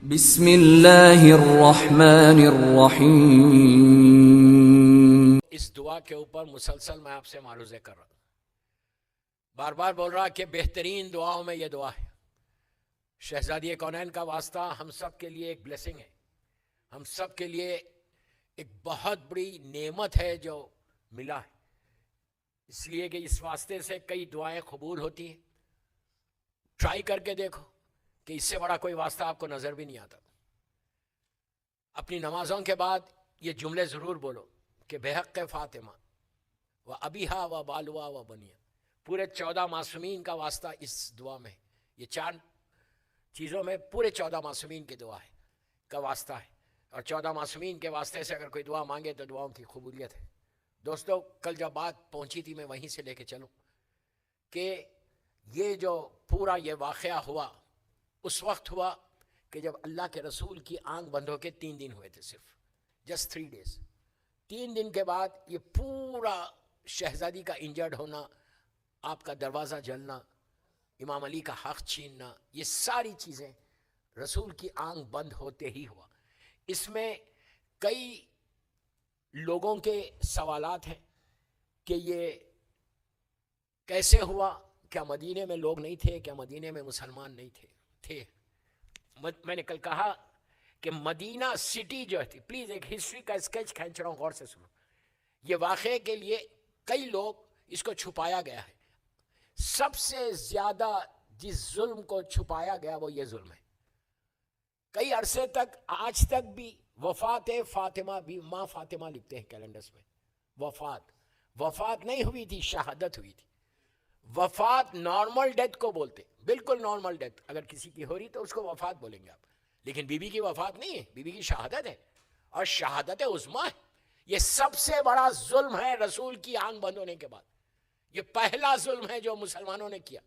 بسم اللہ الرحمن الرحیم۔ اس دعا کے اوپر مسلسل میں آپ سے معروضے کر رہا ہوں، بار بار بول رہا کہ بہترین دعاؤں میں یہ دعا ہے۔ شہزادی کونین کا واسطہ ہم سب کے لیے ایک بلیسنگ ہے، ہم سب کے لیے ایک بہت بڑی نعمت ہے جو ملا ہے، اس لیے کہ اس واسطے سے کئی دعائیں قبول ہوتی ہیں۔ ٹرائی کر کے دیکھو کہ اس سے بڑا کوئی واسطہ آپ کو نظر بھی نہیں آتا۔ اپنی نمازوں کے بعد یہ جملے ضرور بولو کہ بحق فاطمہ و ابیہا و بالوا و بنیا، پورے 14 معصومین کا واسطہ اس دعا میں، یہ 4 چیزوں میں پورے 14 معصومین کی دعا ہے کا واسطہ ہے، اور 14 معصومین کے واسطے سے اگر کوئی دعا مانگے تو دعاؤں کی قبولیت ہے۔ دوستو، کل جب بات پہنچی تھی میں وہیں سے لے کے چلوں کہ یہ جو پورا یہ واقعہ ہوا اس وقت ہوا کہ جب اللہ کے رسول کی آنکھ بند ہو کے 3 دن ہوئے تھے، صرف جسٹ 3 days۔ 3 دن کے بعد یہ پورا شہزادی کا انجرڈ ہونا، آپ کا دروازہ جلنا، امام علی کا حق چھیننا، یہ ساری چیزیں رسول کی آنکھ بند ہوتے ہی ہوا۔ اس میں کئی لوگوں کے سوالات ہیں کہ یہ کیسے ہوا، کیا مدینے میں لوگ نہیں تھے، کیا مدینے میں مسلمان نہیں تھے؟ میں نے کل کہا کہ مدینہ سٹی جو تھی، پلیز ایک ہسٹری کا اسکیچ کھینچ رہا ہوں، غور سے سنو۔ یہ واقعے کے لیے کئی لوگ اس کو چھپایا گیا ہے، سب سے زیادہ جس ظلم کو چھپایا گیا وہ یہ ظلم ہے۔ کئی عرصے تک، آج تک بھی وفات فاطمہ بھی ماں فاطمہ لکھتے ہیں کیلنڈرز میں، وفات نہیں ہوئی تھی، شہادت ہوئی تھی۔ وفات نارمل ڈیتھ کو بولتے، بالکل نارمل ڈیتھ اگر کسی کی ہو رہی تو اس کو وفات بولیں گے آپ، لیکن بی بی کی وفات نہیں ہے، بی بی کی شہادت ہے، اور شہادت عظمیٰ ہے۔ یہ سب سے بڑا ظلم ہے رسول کی آنکھ بند ہونے کے بعد، یہ پہلا ظلم ہے جو مسلمانوں نے کیا۔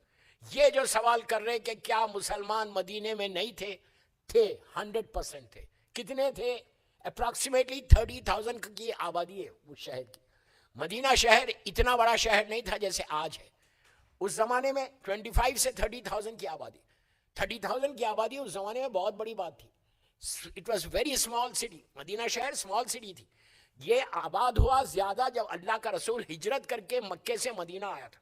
یہ جو سوال کر رہے کہ کیا مسلمان مدینے میں نہیں تھے، تھے، 100% تھے۔ کتنے تھے؟ اپراکسیمیٹلی 30,000 کی آبادی ہے اس شہر کی۔ مدینہ شہر اتنا بڑا شہر نہیں تھا جیسے آج ہے، اس زمانے میں 25 سے 30,000 کی آبادی، 30,000 کی آبادی اس زمانے میں بہت بڑی بات تھی۔ It was very small city, Medina شہر اسمال سٹی تھی۔ یہ آباد ہوا زیادہ جب اللہ کا رسول ہجرت کر کے مکے سے مدینہ آیا تھا،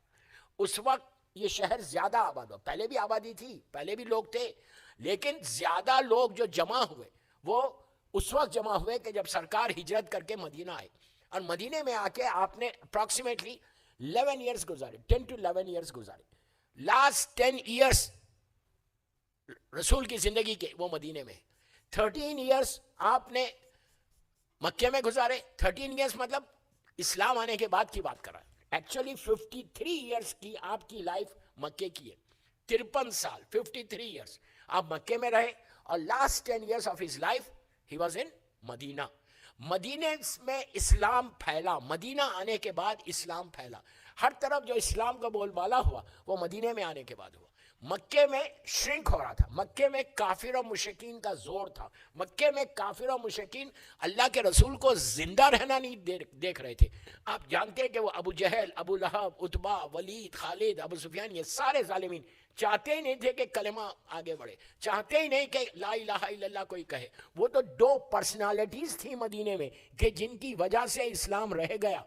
اس وقت یہ شہر زیادہ آباد ہوا۔ پہلے بھی آبادی تھی، پہلے بھی لوگ تھے، لیکن زیادہ لوگ جو جمع ہوئے وہ اس وقت جمع ہوئے کہ جب سرکار ہجرت کر کے مدینہ آئے، اور مدینے میں آ کے آپ نے اپراکسیمیٹلی 11 ایئرس گزارے، 10 to 11 ایئرس گزارے۔ لاسٹ 10 ایئرس رسول کی زندگی کے وہ مدینے میں، 13 ایئرس آپ نے مکے میں گزارے۔ 13 ایئرس مطلب اسلام آنے کے بعد کی بات کر رہا ہے۔ ایکچولی 53 ایئرس کی آپ کی لائف مکے کی ہے، 53 سال، 53 ایئرس آپ مکے میں رہے، اور last 10 years of his life ہی واز ان مدینہ۔ مدینے میں اسلام پھیلا، مدینہ آنے کے بعد اسلام پھیلا، ہر طرف جو اسلام کا بول بالا ہوا وہ مدینے میں آنے کے بعد ہوا۔ مکے میں شرنک ہو رہا تھا، مکے میں کافر و مشرکین کا زور تھا، مکے میں کافر و مشرکین اللہ کے رسول کو زندہ رہنا نہیں دیکھ رہے تھے۔ آپ جانتے ہیں کہ وہ ابو جہل، ابو لہب، عتبہ، ولید، خالد، ابو سفیان، یہ سارے ظالمین چاہتے ہی نہیں تھے کہ کلمہ آگے بڑھے، چاہتے ہی نہیں کہ لا الہ الا اللہ کوئی کہے۔ وہ تو 2 پرسنالٹیز تھی مدینے میں کہ جن کی وجہ سے اسلام رہ گیا۔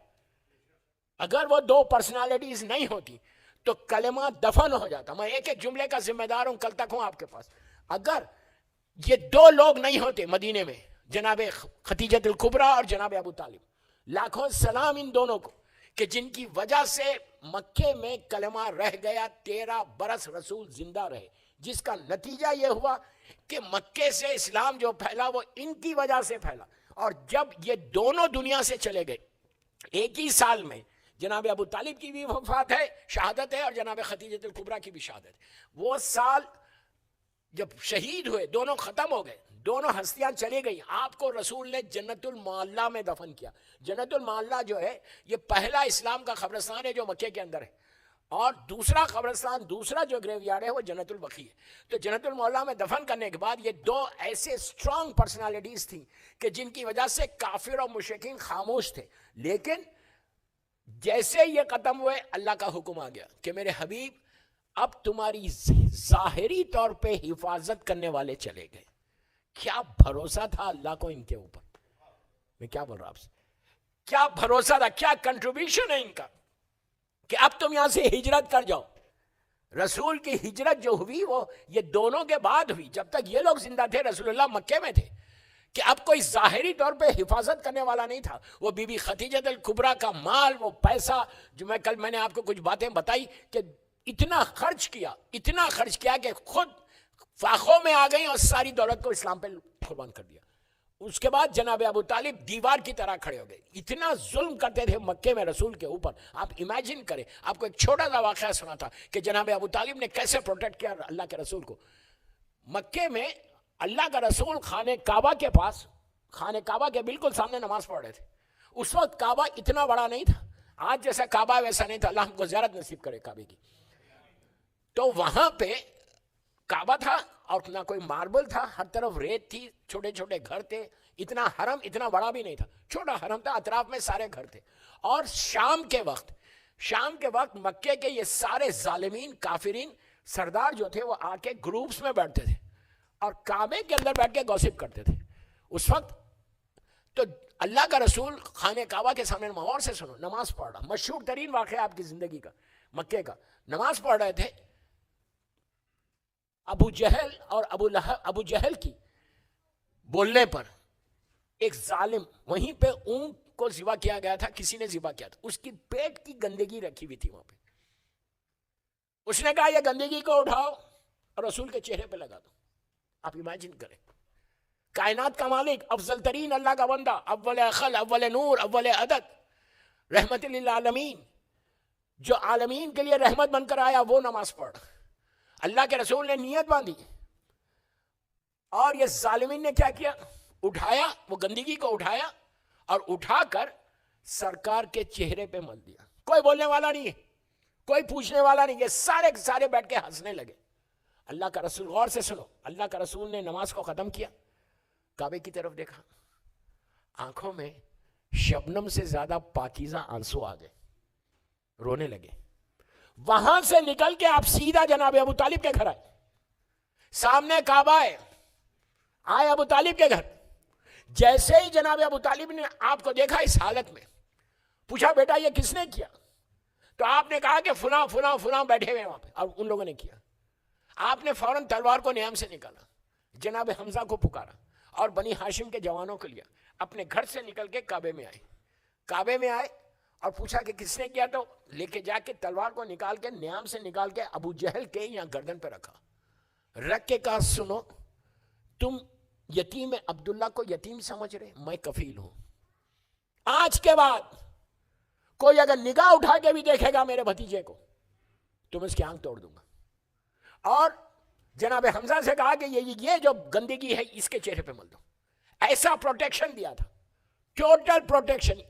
اگر وہ 2 پرسنالٹیز نہیں ہوتی تو کلمہ دفن ہو جاتا۔ میں ایک ایک جملے کا ذمہ دار ہوں، کل تک ہوں آپ کے پاس۔ اگر یہ 2 لوگ نہیں ہوتے مدینے میں، جناب خدیجۃ الکبریٰ اور جناب ابو طالب، لاکھوں سلام ان دونوں کو کہ جن کی وجہ سے مکے میں کلمہ رہ گیا، 13 برس رسول زندہ رہے، جس کا نتیجہ یہ ہوا کہ مکے سے اسلام جو پھیلا وہ ان کی وجہ سے پھیلا۔ اور جب یہ دونوں دنیا سے چلے گئے ایک ہی سال میں، جناب ابو طالب کی بھی وفات ہے، شہادت ہے، اور جناب خدیجۃ الکبریٰ کی بھی شہادت ہے۔ وہ سال جب شہید ہوئے، دونوں ختم ہو گئے، دونوں ہستیاں چلی گئی، آپ کو رسول نے جنت المعلیٰ میں دفن کیا۔ جنت المعلیٰ جو ہے یہ پہلا اسلام کا قبرستان ہے جو مکے کے اندر ہے، اور دوسرا قبرستان، دوسرا جو گریو یارڈ ہے وہ جنت البقیع ہے۔ تو جنت المعلیٰ میں دفن کرنے کے بعد یہ 2 ایسے اسٹرانگ پرسنالٹیز تھیں کہ جن کی وجہ سے کافر اور مشرکین خاموش تھے، لیکن جیسے یہ ختم ہوئے اللہ کا حکم آ گیا کہ میرے حبیب اب تمہاری ظاہری طور پہ حفاظت کرنے والے چلے گئے، کیا بھروسہ تھا اللہ کو ان کے اوپر. میں کیا بول رہا آپ سے, کیا بھروسہ تھا, کیا کنٹریبیوشن ہے ان کا کہ اب تم یہاں سے ہجرت کر جاؤ. رسول کی ہجرت جو ہوئی وہ یہ دونوں کے بعد ہوئی. جب تک یہ لوگ زندہ تھے رسول اللہ مکے میں تھے, کہ اب کوئی ظاہری طور پہ حفاظت کرنے والا نہیں تھا. وہ بی بی خدیجہ الکبریٰ کا مال, وہ پیسہ جو میں نے آپ کو کچھ باتیں بتائی کہ اتنا خرچ کیا کہ خود فاخوں میں آ گئی اور ساری دولت کو اسلام پہ قربان کر دیا. اس کے بعد جناب ابو طالب دیوار کی طرح کھڑے ہو گئے. اتنا ظلم کرتے تھے مکے میں رسول کے اوپر. آپ امیجن کریں, آپ کو ایک چھوٹا سا واقعہ سنا تھا کہ جناب ابو طالب نے کیسے پروٹیکٹ کیا اللہ کے رسول کو. مکے میں اللہ کا رسول خانہ کعبہ کے پاس, خانہ کعبہ کے بالکل سامنے نماز پڑھ رہے تھے. اس وقت کعبہ اتنا بڑا نہیں تھا, آج جیسا کعبہ ویسا نہیں تھا. اللہ ہم کو زیارت نصیب کرے کعبے کی. تو وہاں پہ کعبہ تھا اور نہ کوئی ماربل تھا, ہر طرف ریت تھی, چھوٹے چھوٹے گھر تھے. اتنا حرم اتنا بڑا بھی نہیں تھا, چھوٹا حرم تھا, اطراف میں سارے گھر تھے. اور شام کے وقت مکے کے یہ سارے ظالمین کافرین سردار جو تھے وہ آ کے گروپس میں بیٹھتے تھے اور کعبے کے اندر بیٹھ کے گوسپ کرتے تھے. اس وقت تو اللہ کا رسول خانہ کعبہ کے سامنے, اور سے سنو, نماز پڑھ رہا. مشہور ترین واقعہ آپ کی زندگی کا, مکے کا. نماز پڑھ رہے تھے. ابو جہل اور ابو جہل کی بولنے پر ایک ظالم, وہیں پہ اونٹ کو ذبح کیا گیا تھا, کسی نے ذبح کیا تھا, اس کی پیٹ کی گندگی رکھی ہوئی تھی وہاں پہ. اس نے کہا یہ گندگی کو اٹھاؤ اور رسول کے چہرے پہ لگا دو. آپ امیجن کریں, کائنات کا مالک, افضل ترین اللہ کا بندہ, اول عقل, اول نور, اول عدد, رحمت للعالمین, جو عالمین کے لیے رحمت بن کر آیا, وہ نماز پڑھ. اللہ کے رسول نے نیت باندھی اور یہ ظالمین نے کیا کیا, اٹھایا, وہ گندگی کو اٹھایا اور اٹھا کر سرکار کے چہرے پہ مل دیا. کوئی بولنے والا نہیں ہے, کوئی پوچھنے والا نہیں, یہ سارے کے سارے بیٹھ کے ہنسنے لگے. اللہ کا رسول, غور سے سنو, اللہ کا رسول نے نماز کو ختم کیا, کعبے کی طرف دیکھا, آنکھوں میں شبنم سے زیادہ پاکیزہ آنسو آ گئے, رونے لگے. وہاں سے نکل کے آپ سیدھا جناب ابو طالب کے گھر آئے. سامنے کعبہ ہے, آئے ابو طالب کے گھر. جیسے ہی جناب ابو طالب نے آپ کو دیکھا اس حالت میں, پوچھا بیٹا یہ کس نے کیا؟ تو آپ نے کہا کہ فلاں فلاں فلاں بیٹھے ہوئے وہاں پہ, اور ان لوگوں نے کیا. آپ نے فوراً تلوار کو نیام سے نکالا, جناب حمزہ کو پکارا اور بنی ہاشم کے جوانوں کو لیا, اپنے گھر سے نکل کے کعبے میں آئے اور پوچھا کہ کس نے کیا, تو لے کے جا کے تلوار کو نکال کے نیام سے نکال کے ابو جہل کے یہاں گردن پہ رکھا. رکھ کے کہا سنو, تم یتیم عبداللہ کو یتیم سمجھ رہے, میں کفیل ہوں. آج کے بعد کوئی اگر نگاہ اٹھا کے بھی دیکھے گا میرے بھتیجے کو تو میں اس کی آنکھ توڑ دوں گا. اور جناب حمزہ سے کہا کہ یہ جو گندگی ہے اس کے چہرے پہ مل دو. ایسا پروٹیکشن دیا تھا, ٹوٹل پروٹیکشن.